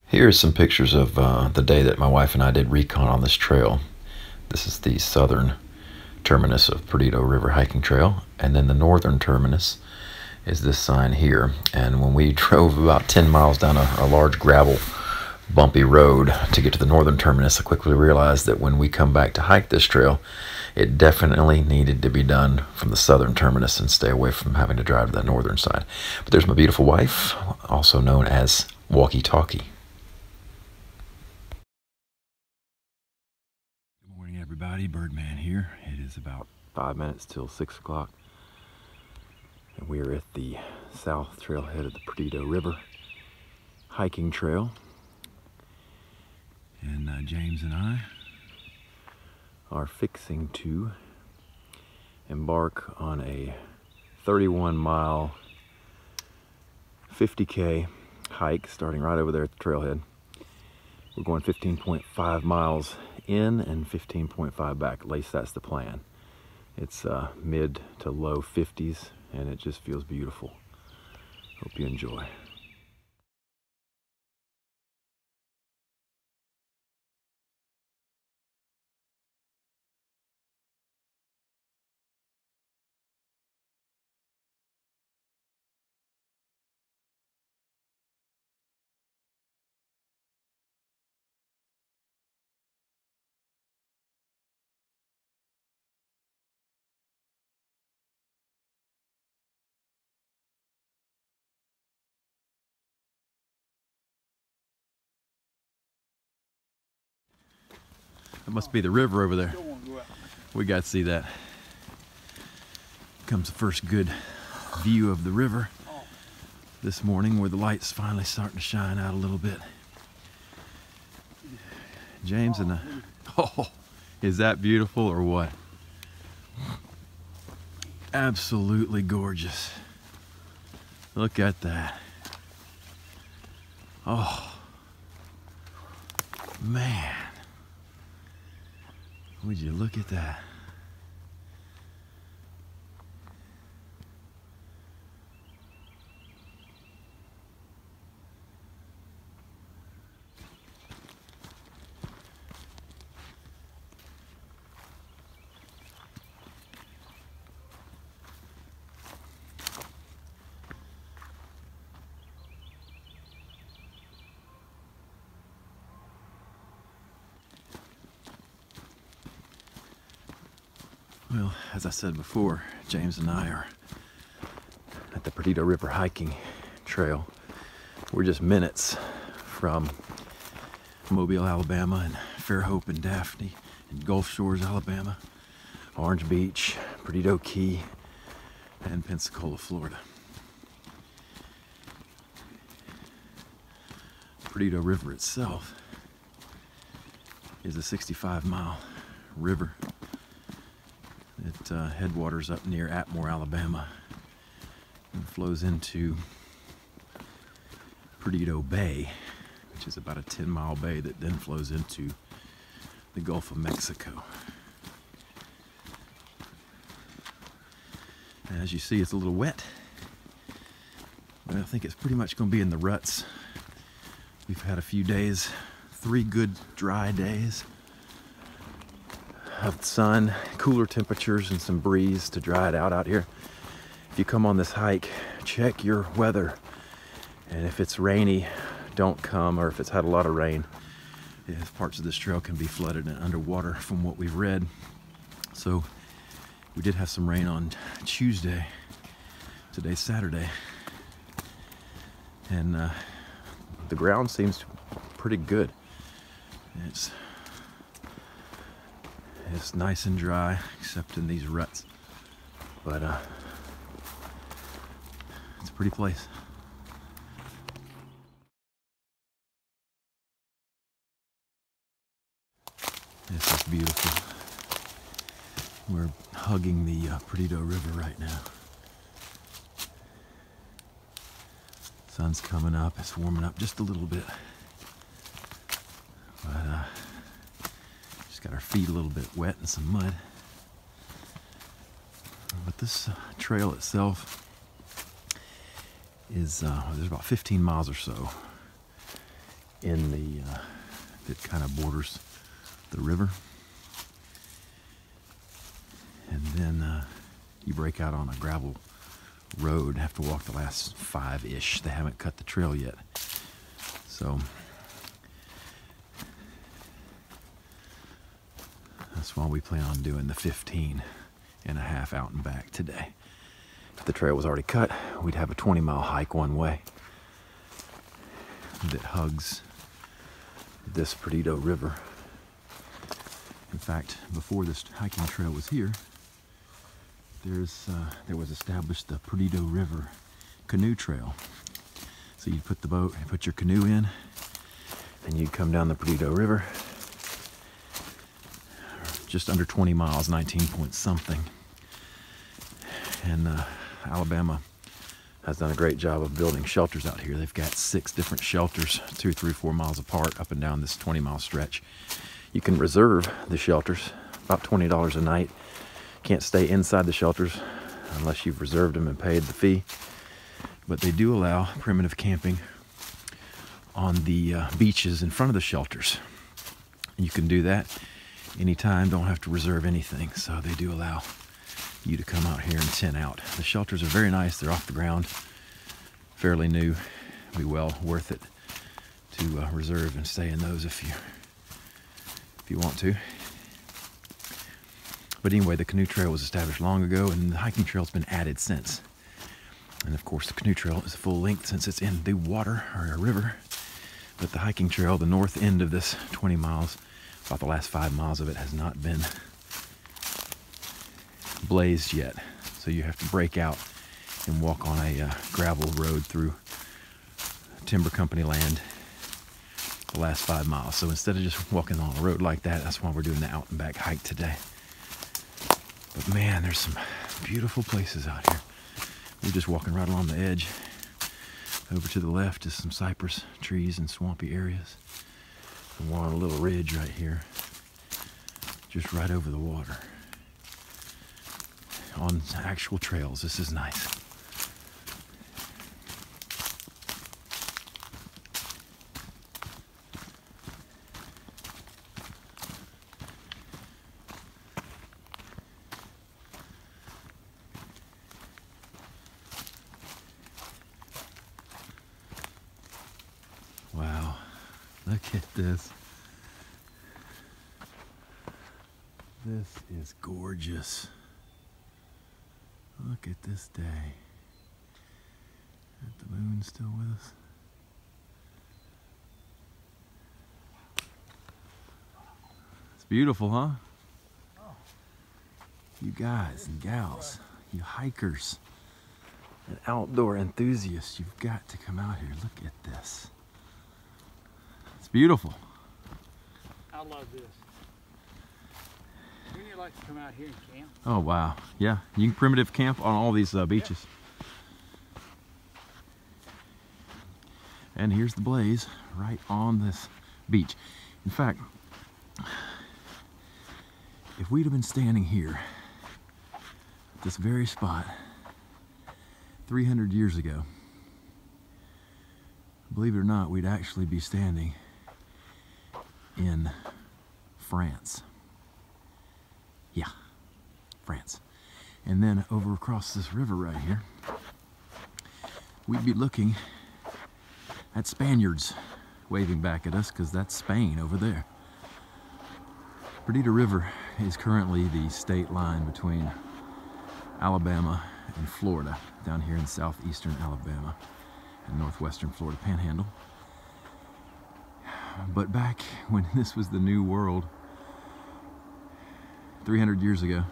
Here's some pictures of the day that my wife and I did recon on this trail. This is the southern terminus of Perdido River Hiking Trail, and then the northern terminus is this sign here. And when we drove about 10 miles down a large gravel bumpy road to get to the northern terminus, I quickly realized that when we come back to hike this trail, it definitely needed to be done from the southern terminus and stay away from having to drive to the northern side. But there's my beautiful wife, also known as Walkie Talkie. Good morning, everybody. Birdman here. It is about 5 minutes till 6 o'clock, and we are at the south trailhead of the Perdido River hiking trail. And James and I are fixing to embark on a 31-mile 50K hike starting right over there at the trailhead. We're going 15.5 miles in and 15.5 back. At least that's the plan. It's mid to low 50s and it just feels beautiful. Hope you enjoy. That must be the river over there. We got to see that. Comes the first good view of the river this morning, where the light's finally starting to shine out a little bit. James and oh, is that beautiful or what? Absolutely gorgeous. Look at that. Oh, man. Would you look at that? Well, as I said before, James and I are at the Perdido River hiking trail. We're just minutes from Mobile, Alabama, and Fairhope and Daphne, and Gulf Shores, Alabama, Orange Beach, Perdido Key, and Pensacola, Florida. Perdido River itself is a 65-mile river. It headwaters up near Atmore, Alabama, and flows into Perdido Bay, which is about a 10-mile bay that then flows into the Gulf of Mexico. And as you see, it's a little wet, but I think it's pretty much going to be in the ruts. We've had a few days, 3 good dry days of sun, cooler temperatures, and some breeze to dry it out here. If you come on this hike, check your weather, and if it's rainy, don't come, or if it's had a lot of rain, parts of this trail can be flooded and underwater from what we've read. So we did have some rain on Tuesday. Today's Saturday, and the ground seems pretty good. It's nice and dry, except in these ruts, but it's a pretty place. This is beautiful. We're hugging the Perdido River right now. Sun's coming up, it's warming up just a little bit, but got our feet a little bit wet in some mud. But this trail itself is there's about 15 miles or so, in the that kind of borders the river. And then you break out on a gravel road, have to walk the last 5-ish. They haven't cut the trail yet. So that's why we plan on doing the 15 and a half out and back today. If the trail was already cut, we'd have a 20-mile hike one way that hugs this Perdido River. In fact, before this hiking trail was here, there was established the Perdido River canoe trail. So you'd put the boat, put your canoe in, and you'd come down the Perdido River, just under 20 miles, 19 point something. And Alabama has done a great job of building shelters out here. They've got 6 different shelters, 2, 3, 4 miles apart, up and down this 20-mile stretch. You can reserve the shelters, about $20 a night. Can't stay inside the shelters unless you've reserved them and paid the fee. But they do allow primitive camping on the beaches in front of the shelters. And you can do that anytime, don't have to reserve anything. So they do allow you to come out here and tent out. The shelters are very nice. They're off the ground, fairly new. Be well worth it to reserve and stay in those if you want to. But anyway, the canoe trail was established long ago, and the hiking trail's been added since. And of course, the canoe trail is full length since it's in the water or a river. But the hiking trail, the north end of this 20 miles, about the last 5 miles of it, has not been blazed yet. So you have to break out and walk on a gravel road through timber company land the last 5 miles. So instead of just walking on a road like that, that's why we're doing the out and back hike today. But man, there's some beautiful places out here. We're just walking right along the edge. Over to the left is some cypress trees and swampy areas. And we're on a little ridge right here, just right over the water. On actual trails, this is nice. Wow, look at this. This is gorgeous. Look at this day. Is the moon still with us? It's beautiful, huh? You guys and gals, you hikers and outdoor enthusiasts, you've got to come out here. Look at this. It's beautiful. I love this. Wouldn't you like to come out here and camp? Oh wow, yeah, you can primitive camp on all these beaches. Yeah. And here's the blaze right on this beach. In fact, if we'd have been standing here at this very spot 300 years ago, believe it or not, we'd actually be standing in France. Yeah, France. And then over across this river right here, we'd be looking at Spaniards waving back at us, because that's Spain over there. Perdido River is currently the state line between Alabama and Florida, down here in southeastern Alabama and northwestern Florida Panhandle. But back when this was the New World, 300 years ago,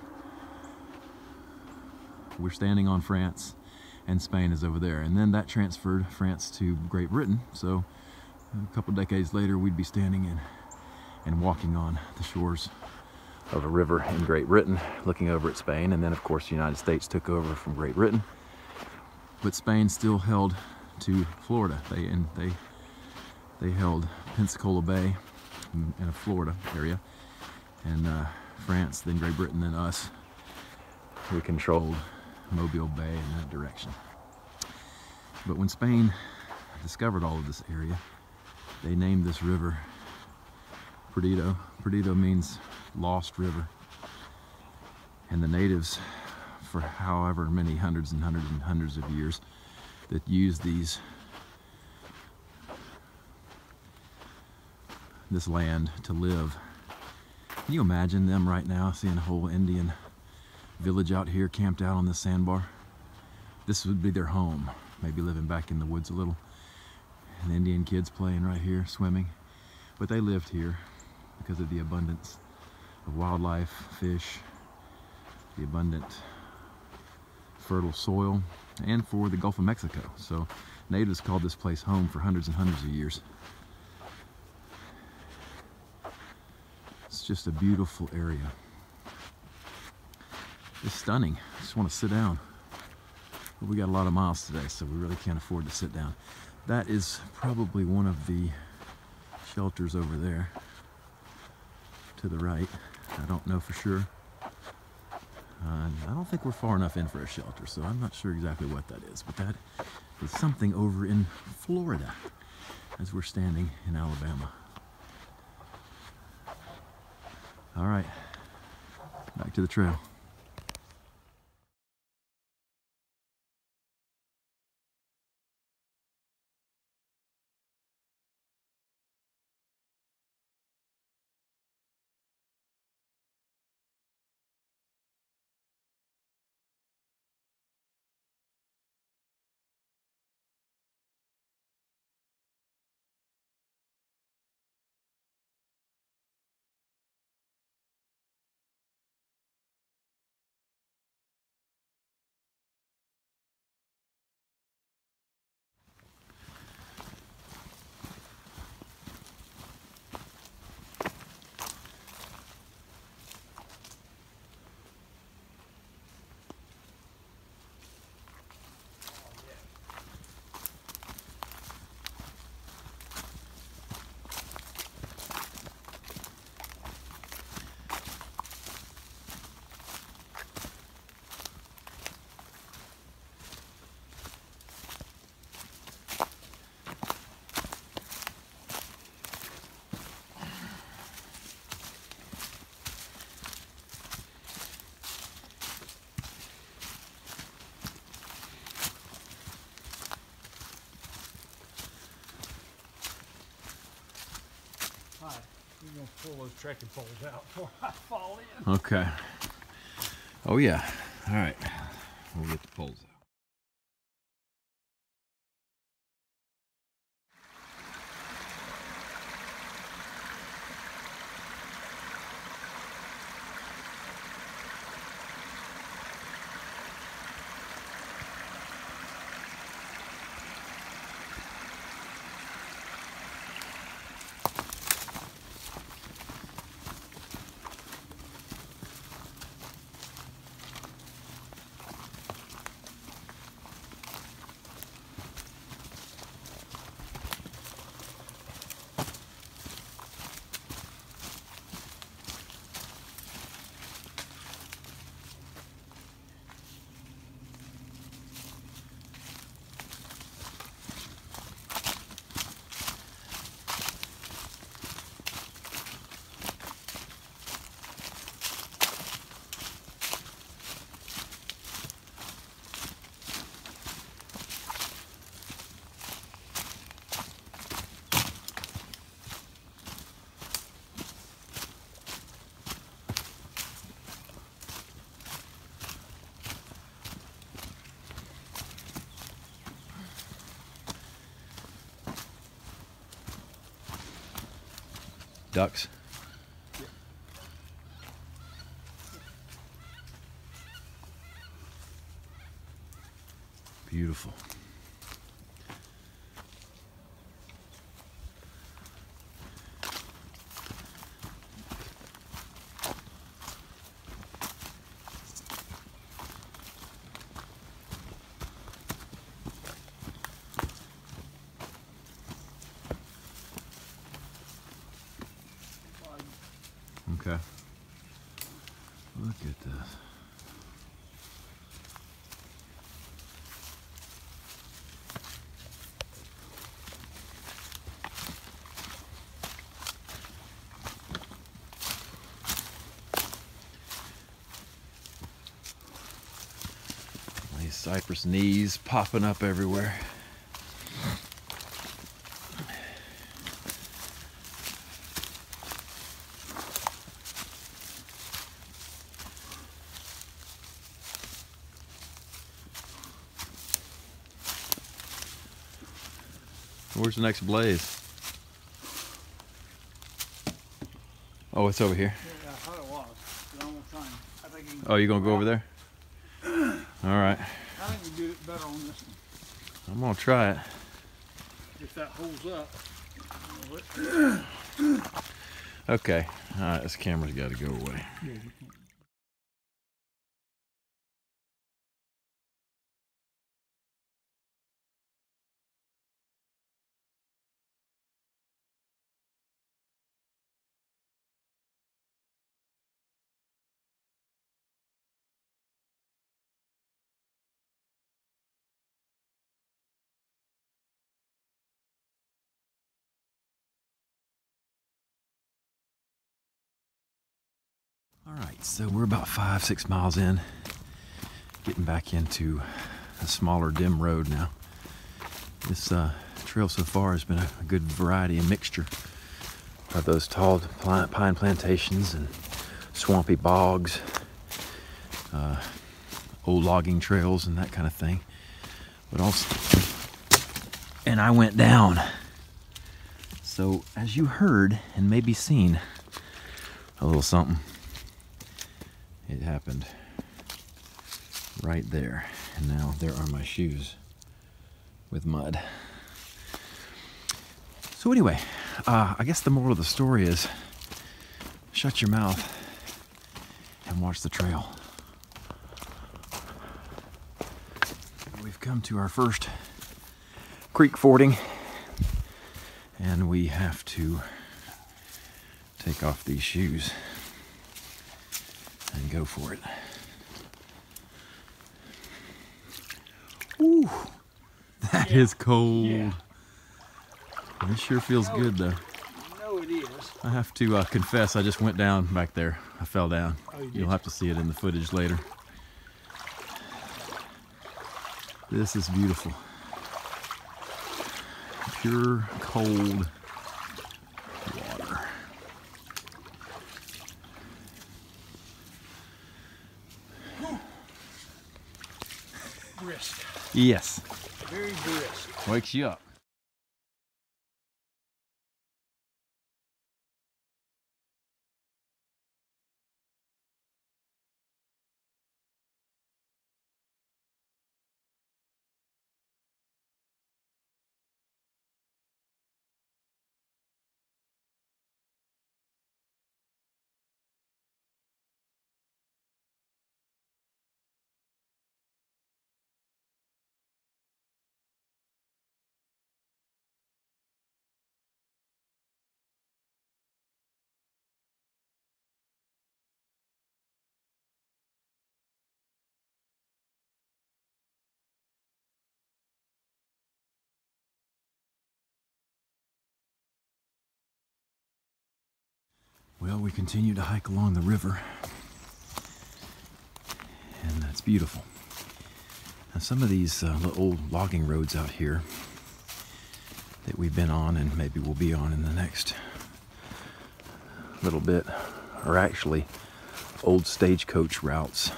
we're standing on France, and Spain is over there. And then that transferred France to Great Britain. So a couple decades later, we'd be standing in and walking on the shores of a river in Great Britain, looking over at Spain. And then, of course, the United States took over from Great Britain. But Spain still held to Florida. They held Pensacola Bay in a Florida area. And France, then Great Britain, then us, we controlled Mobile Bay in that direction. But when Spain discovered all of this area, They named this river Perdido. Perdido means lost river. And the natives, for however many hundreds and hundreds and hundreds of years, that used this land to live. Can you imagine them right now seeing a whole Indian village out here camped out on this sandbar? This would be their home, maybe living back in the woods a little. And Indian kids playing right here, swimming. But they lived here because of the abundance of wildlife, fish, the abundant fertile soil, and for the Gulf of Mexico. So natives called this place home for hundreds and hundreds of years. It's just a beautiful area. It's stunning. I just want to sit down. But we got a lot of miles today, so we really can't afford to sit down. That is probably one of the shelters over there to the right. I don't know for sure. I don't think we're far enough in for a shelter, so I'm not sure exactly what that is. But that is something over in Florida as we're standing in Alabama. All right, back to the trail. Alright, we're going to pull those trekking poles out before I fall in. Okay. Oh yeah. All right. We'll get the poles out. Ducks. Yep. Beautiful. Okay. Look at this. Cypress knees popping up everywhere. Where's the next blaze? Oh, it's over here. Yeah, I thought it was. But I'm gonna try and, I think you can, Oh, you gonna go over there? All right. I think we do it better on this one. I'm gonna try it. If that holds up. Okay. All right, this camera's got to go away. Yeah, you can. All right, so we're about 5-6 miles in, getting back into a smaller dim road now. This trail so far has been a good variety and mixture of those tall pine plantations and swampy bogs, old logging trails and that kind of thing. But also, and I went down. So as you heard and maybe seen a little something, it happened right there. And now there are my shoes with mud. So anyway, I guess the moral of the story is shut your mouth and watch the trail. We've come to our first creek fording, and we have to take off these shoes and go for it. Ooh, that is cold. Yeah. This sure feels good though. No, it is. I have to confess, I just went down back there. I fell down. Oh, you did? You'll have to see it in the footage later. This is beautiful. Pure, cold water. Brisk. Yes. Very brisk. Wakes you up. Well, we continue to hike along the river, and that's beautiful. Now, some of these little old logging roads out here that we've been on and maybe we'll be on in the next little bit are actually old stagecoach routes.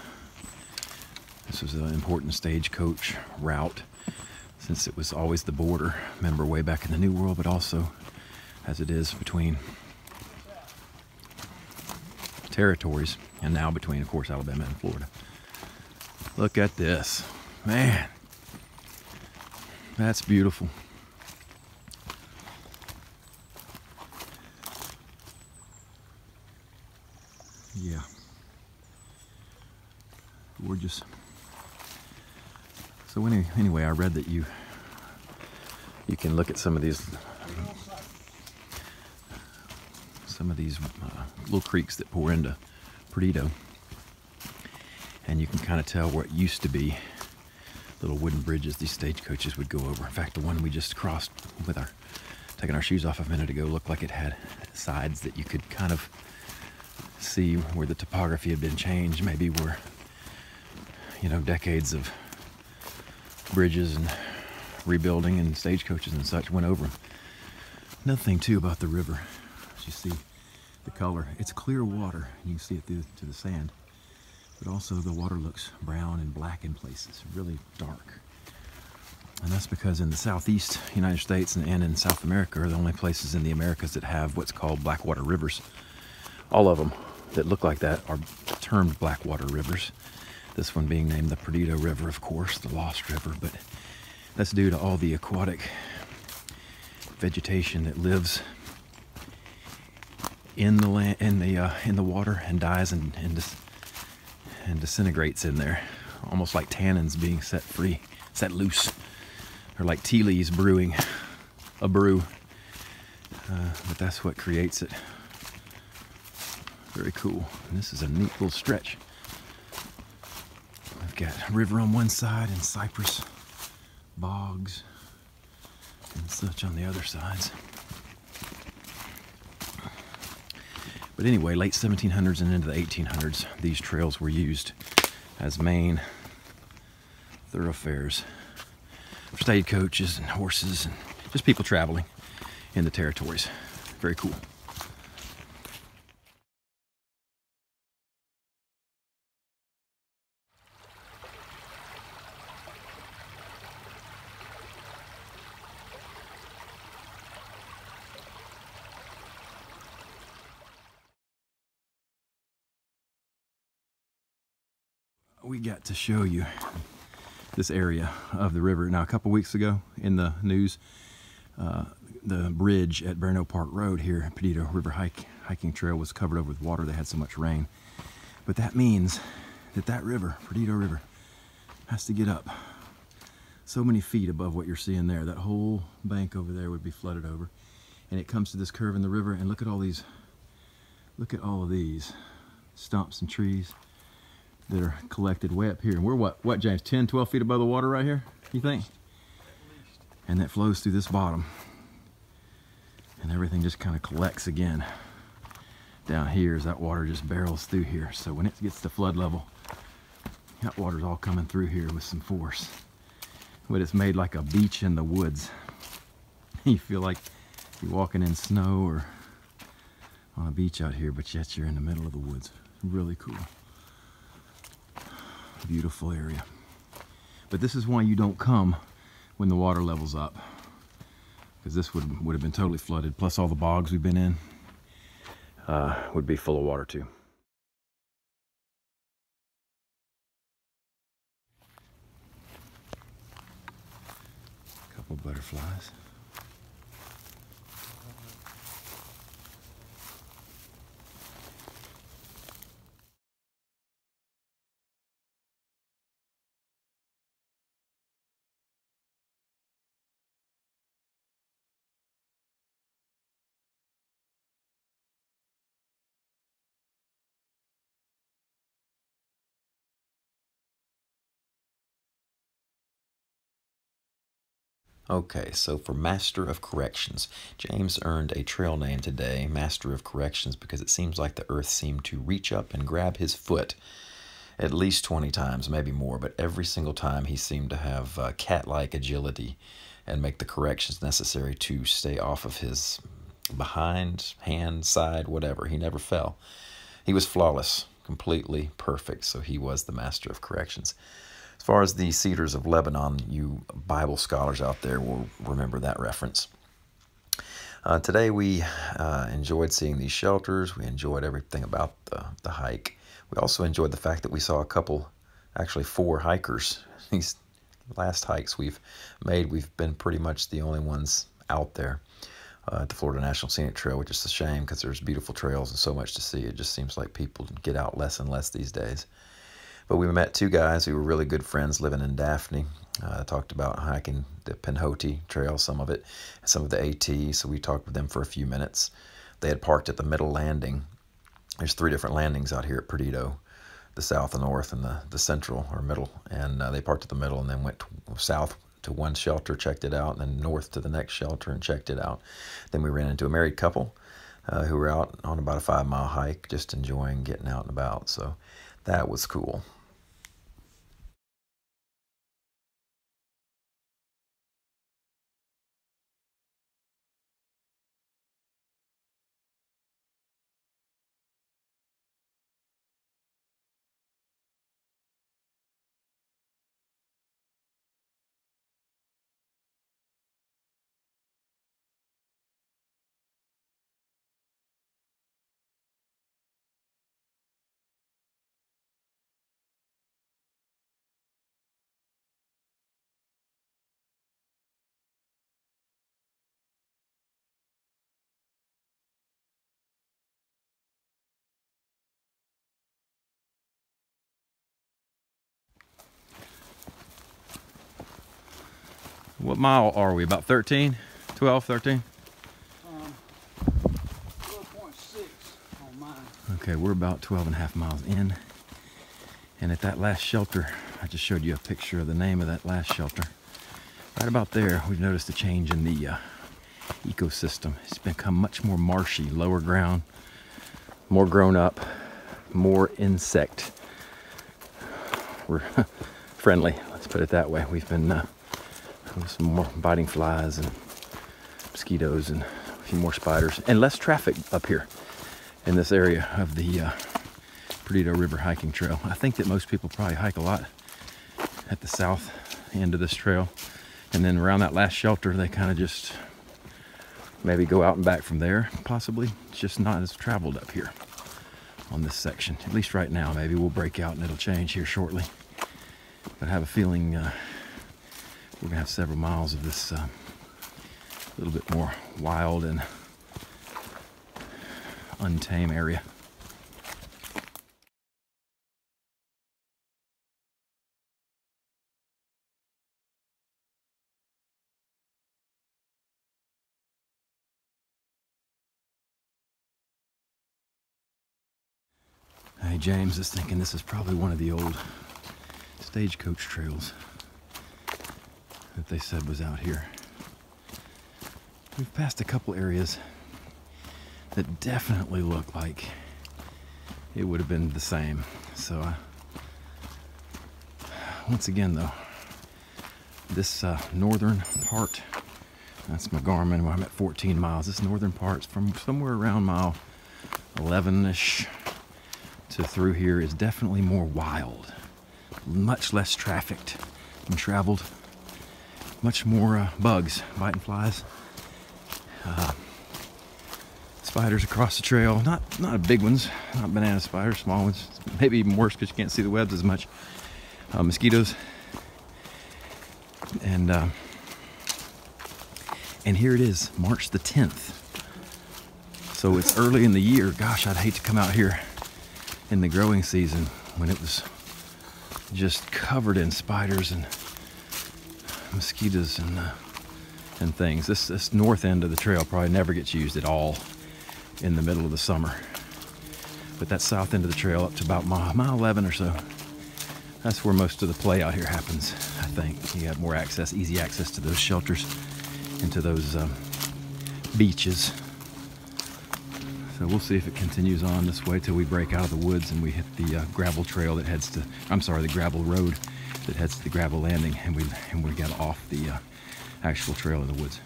This was an important stagecoach route since it was always the border, remember, way back in the New World, but also as it is between territories, and now between, of course, Alabama and Florida. Look at this. Man, that's beautiful. Yeah. Gorgeous. So anyway, I read that you can look at some of these little creeks that pour into Perdido, and you can kind of tell where it used to be little wooden bridges these stagecoaches would go over. In fact, the one we just crossed with taking our shoes off a minute ago looked like it had sides that you could kind of see where the topography had been changed, maybe where, you know, decades of bridges and rebuilding, and stagecoaches and such went over them. Another thing too about the river, as you see the color, it's clear water. You can see it through to the sand, but also the water looks brown and black in places, really dark. And that's because in the southeast United States and in South America are the only places in the Americas that have what's called blackwater rivers. All of them that look like that are termed blackwater rivers. This one being named the Perdido River, of course, the Lost River, but that's due to all the aquatic vegetation that lives in the land, in the water, and dies and disintegrates in there, almost like tannins being set free, set loose. Or like tea leaves brewing a brew, but that's what creates it. Very cool. And this is a neat little stretch. I've got a river on one side and cypress, bogs, and such on the other sides. But anyway, late 1700s and into the 1800s, these trails were used as main thoroughfares for stagecoaches and horses and just people traveling in the territories. Very cool. We got to show you this area of the river. Now, a couple weeks ago in the news, the bridge at Berno Park Road here at Perdido River hiking trail was covered over with water. They had so much rain. But that means that that river, Perdido River, has to get up so many feet above what you're seeing there. That whole bank over there would be flooded over. And it comes to this curve in the river, and look at all these, look at all of these stumps and trees that are collected way up here. And we're what James, 10, 12 feet above the water right here, you think? And that flows through this bottom. And everything just kind of collects again down here as that water just barrels through here. So when it gets to flood level, that water's all coming through here with some force. But it's made like a beach in the woods. You feel like you're walking in snow or on a beach out here, but yet you're in the middle of the woods. Really cool. Beautiful area. But this is why you don't come when the water level's up, because this would have been totally flooded, plus all the bogs we've been in would be full of water too. A couple butterflies. Okay, so for Master of Corrections, James earned a trail name today, Master of Corrections, because it seems like the earth seemed to reach up and grab his foot at least 20 times, maybe more, but every single time he seemed to have cat-like agility and make the corrections necessary to stay off of his behind, hand, side, whatever. He never fell. He was flawless, completely perfect, so he was the Master of Corrections. As far as the Cedars of Lebanon, you Bible scholars out there will remember that reference. Today we enjoyed seeing these shelters. We enjoyed everything about the hike. We also enjoyed the fact that we saw a couple, actually 4 hikers. These last hikes we've made, we've been pretty much the only ones out there at the Florida National Scenic Trail, which is a shame because there's beautiful trails and so much to see. It just seems like people get out less and less these days. But we met 2 guys who were really good friends living in Daphne. Talked about hiking the Pinhoti Trail, some of it, and some of the AT, so we talked with them for a few minutes. They had parked at the middle landing. There's 3 different landings out here at Perdido, the south, the north, and the central, or middle. And they parked at the middle and then went south to one shelter, checked it out, and then north to the next shelter and checked it out. Then we ran into a married couple who were out on about a 5-mile hike, just enjoying getting out and about. So that was cool. What mile are we? About 13? 12, 13? 12.6 on mine. Okay, we're about 12 and a half miles in. And at that last shelter, I just showed you a picture of the name of that last shelter. Right about there, we've noticed a change in the ecosystem. It's become much more marshy, lower ground, more grown up, more insect. We're friendly, let's put it that way. We've been with some more biting flies and mosquitoes and a few more spiders, and less traffic up here in this area of the Perdido River hiking trail. I think that most people probably hike a lot at the south end of this trail, and then around that last shelter they kind of just maybe go out and back from there, possibly. It's just not as traveled up here on this section, at least right now. Maybe we'll break out and it'll change here shortly, but I have a feeling we're gonna have several miles of this little bit more wild and untamed area. Hey, James is thinking this is probably one of the old stagecoach trails that they said was out here. We've passed a couple areas that definitely look like it would have been the same. So once again though, this northern part, that's my Garmin where I'm at 14 miles. This northern part's from somewhere around mile 11-ish to through here is definitely more wild, much less trafficked and traveled, much more bugs, biting flies, spiders across the trail. Not big ones, not banana spiders, small ones, maybe even worse because you can't see the webs as much. Mosquitoes, and here it is, March the 10th. So it's early in the year. Gosh, I'd hate to come out here in the growing season when it was just covered in spiders and mosquitoes and things. This north end of the trail probably never gets used at all in the middle of the summer, but that south end of the trail up to about mile 11 or so, that's where most of the play out here happens. I think you have more access, easy access to those shelters and to those beaches. So we'll see if it continues on this way till we break out of the woods and we hit the gravel trail that heads to, the gravel road that heads to the gravel landing, and we get off the actual trail in the woods.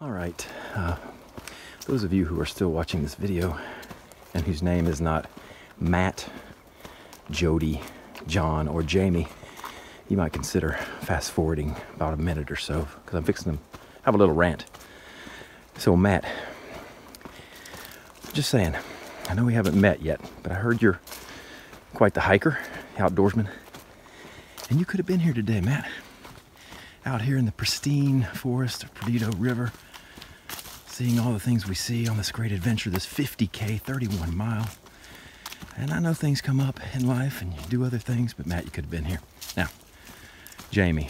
All right, those of you who are still watching this video and whose name is not Matt, Jody, John, or Jamie, you might consider fast forwarding about a minute or so, because I'm fixing to have a little rant. So Matt, just saying, I know we haven't met yet, but I heard you're quite the hiker, outdoorsman, and you could have been here today, Matt, out here in the pristine forest of Perdido River, seeing all the things we see on this great adventure, this 50K, 31 mile. And I know things come up in life and you do other things, but Matt, you could have been here. Now, Jamie,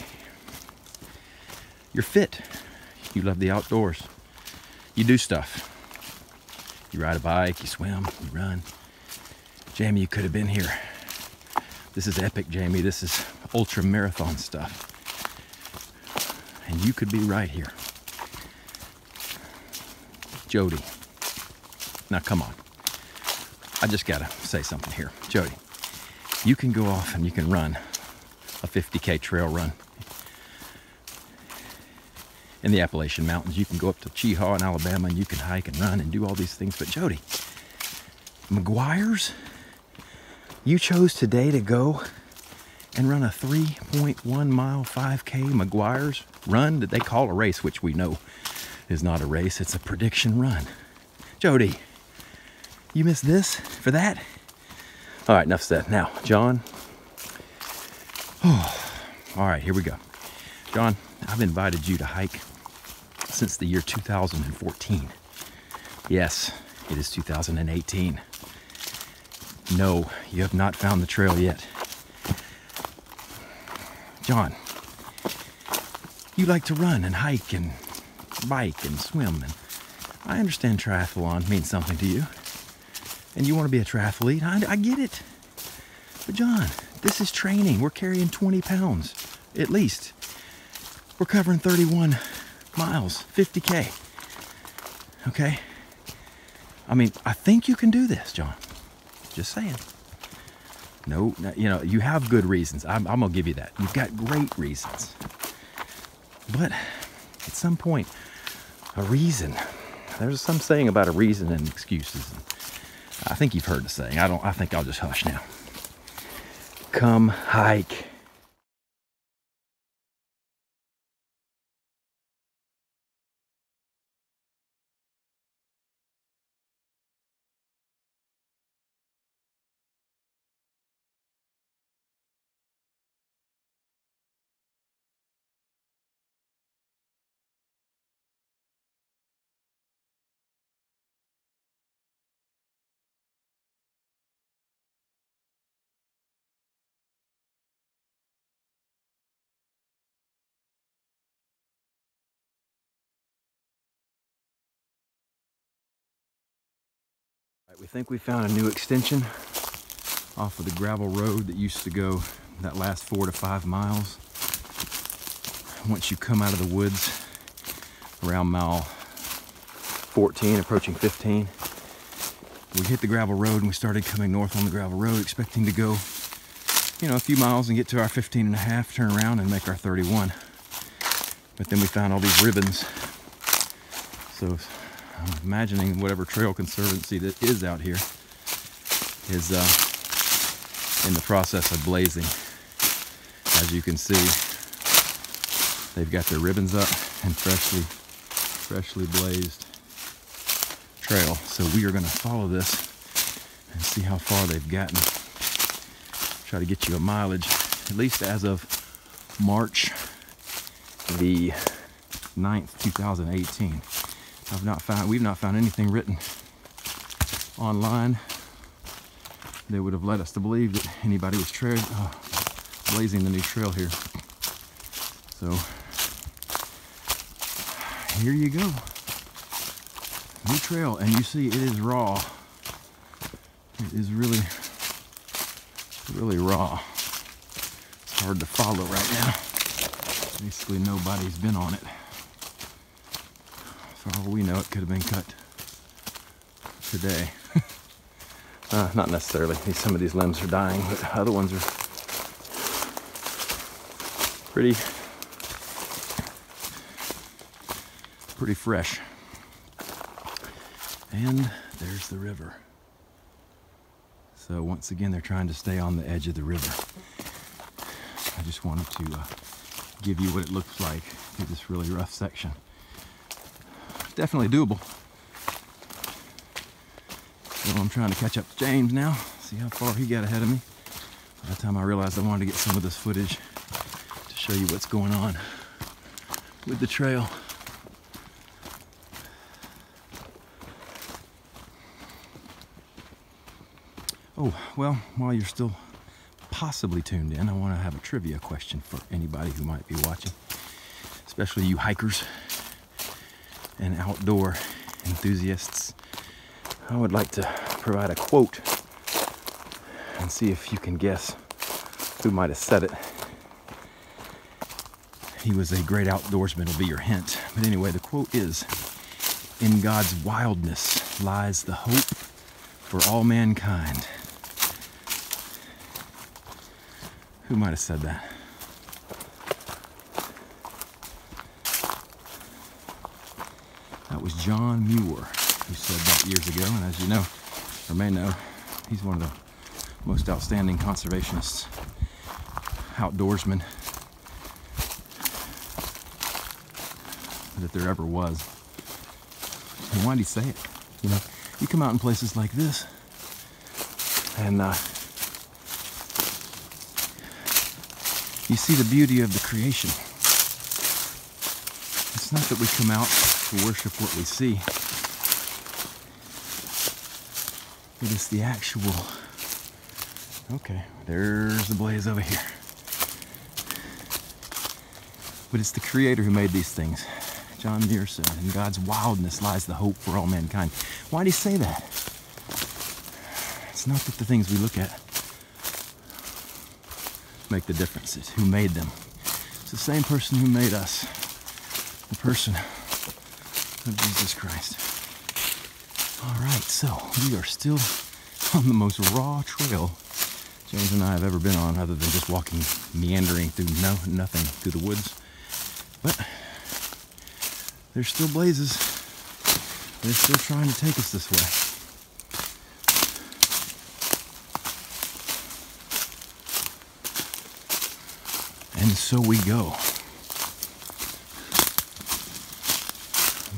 you're fit. You love the outdoors. You do stuff. You ride a bike, you swim, you run. Jamie, you could have been here. This is epic, Jamie. This is ultra marathon stuff. And you could be right here. Jody. Now come on. I just gotta say something here. Jody, you can go off and you can run a 50K trail run in the Appalachian Mountains. You can go up to Cheehaw in Alabama and you can hike and run and do all these things. But Jody, McGuire's, you chose today to go and run a 3.1 mile 5K McGuire's run that they call a race, which we know is not a race, it's a prediction run. Jody, you missed this for that? All right, enough said. Now, John. Oh, all right, here we go. John, I've invited you to hike since the year 2014. Yes, it is 2018. No, you have not found the trail yet. John, you like to run and hike and bike and swim, and I understand triathlon means something to you, and you want to be a triathlete. I get it. But John, this is training. We're carrying 20 pounds, at least. We're covering 31 miles, 50K. Okay? I mean, I think you can do this, John. Just saying. No, you know, you have good reasons. I'm going to give you that. You've got great reasons. But at some point, a reason. There's some saying about a reason and excuses. I think you've heard the saying. I think I'll just hush now. Come hike. We think we found a new extension off of the gravel road that used to go that last 4 to 5 miles. Once you come out of the woods around mile 14, approaching 15, we hit the gravel road and we started coming north on the gravel road, expecting to go, you know, a few miles and get to our 15 and a half, turn around and make our 31. But then we found all these ribbons. So I'm imagining whatever trail conservancy that is out here is in the process of blazing. As you can see, they've got their ribbons up and freshly blazed trail. So we are going to follow this and see how far they've gotten. Try to get you a mileage, at least as of March the 9th, 2018. We've not found anything written online that would have led us to believe that anybody was blazing the new trail here. So here you go, new trail, and you see it is raw. It is really raw. It's hard to follow right now. Basically nobody's been on it. For all we know, it could have been cut today. Not necessarily. Some of these limbs are dying, but other ones are pretty fresh. And there's the river. So once again, they're trying to stay on the edge of the river. I just wanted to give you what it looks like through this really rough section. Definitely doable. So I'm trying to catch up to James now, see how far he got ahead of me. By the time I realized I wanted to get some of this footage to show you what's going on with the trail. Oh, well, while you're still possibly tuned in, I want to have a trivia question for anybody who might be watching, especially you hikers and outdoor enthusiasts. I would like to provide a quote and see if you can guess who might have said it. He was a great outdoorsman, will be your hint. But anyway, the quote is, "In God's wildness lies the hope for all mankind." Who might have said that? That was John Muir who said that years ago, and as you know, or may know, he's one of the most outstanding conservationists, outdoorsmen that there ever was. And why did he say it? You know, you come out in places like this, and you see the beauty of the creation. It's not that we come out to worship what we see. It is the actual... Okay, there's the blaze over here. But it's the Creator who made these things. John Muir said, "In God's wildness lies the hope for all mankind." Why did he say that? It's not that the things we look at make the difference. It's who made them. It's the same person who made us. The person of Jesus Christ. All right, so we are still on the most raw trail James and I have ever been on, other than just walking, meandering through nothing through the woods. But there's still blazes. They're still trying to take us this way. And so we go.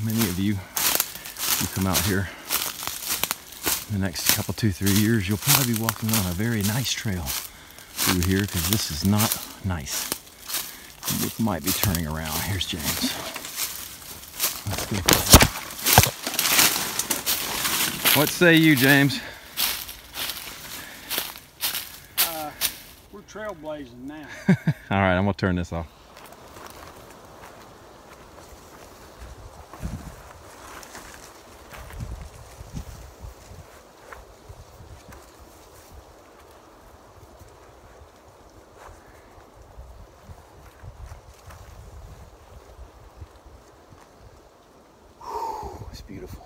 Many of you, if you come out here in the next couple, 2-3 years, you'll probably be walking on a very nice trail through here, because this is not nice. It might be turning around. Here's James. Let's go. What say you, James? We're trailblazing now. All right, I'm gonna turn this off. It's beautiful.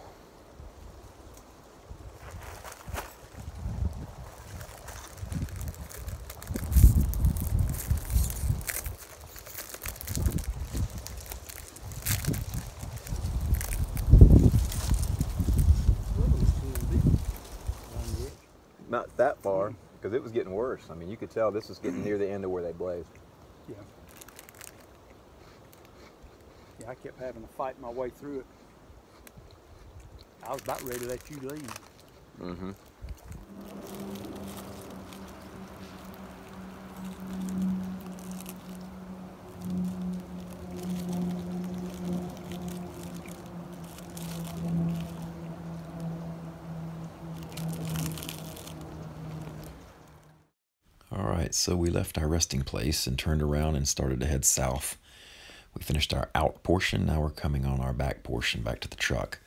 Not that far, because it was getting worse. I mean, you could tell this was getting near the end of where they blazed. Yeah. Yeah, I kept having to fight my way through it. I was about ready to let you leave. Mm-hmm. All right, so we left our resting place and turned around and started to head south. We finished our out portion. Now we're coming on our back portion back to the truck.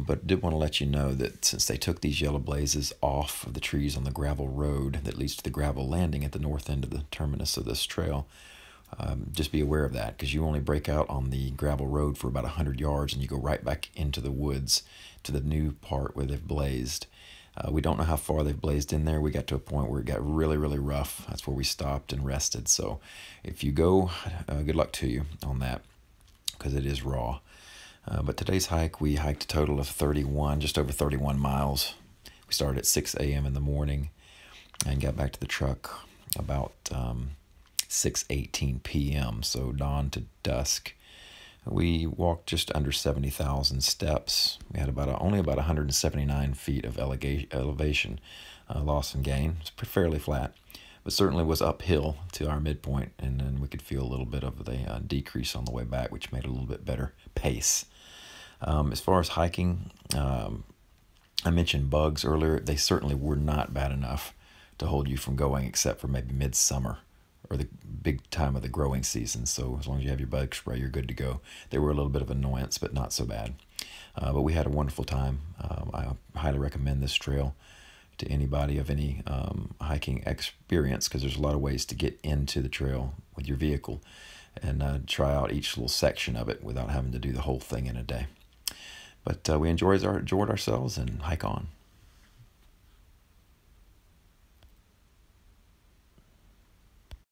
But did want to let you know that since they took these yellow blazes off of the trees on the gravel road that leads to the gravel landing at the north end of the terminus of this trail, just be aware of that, because you only break out on the gravel road for about 100 yards and you go right back into the woods to the new part where they've blazed. We don't know how far they've blazed in there. We got to a point where it got really, really rough. That's where we stopped and rested. So if you go, good luck to you on that, because it is raw. But today's hike, we hiked a total of just over 31 miles. We started at 6 a.m. in the morning and got back to the truck about 6:18 p.m., so dawn to dusk. We walked just under 70,000 steps. We had only about 179 feet of elevation, loss and gain. It's fairly flat, but certainly was uphill to our midpoint, and then we could feel a little bit of the decrease on the way back, which made it a little bit better pace. As far as hiking, I mentioned bugs earlier. They certainly were not bad enough to hold you from going, except for maybe midsummer or the big time of the growing season. So as long as you have your bug spray, you're good to go. They were a little bit of annoyance, but not so bad. But we had a wonderful time. I highly recommend this trail to anybody of any hiking experience, because there's a lot of ways to get into the trail with your vehicle and try out each little section of it without having to do the whole thing in a day. But we enjoyed ourselves, and hike on.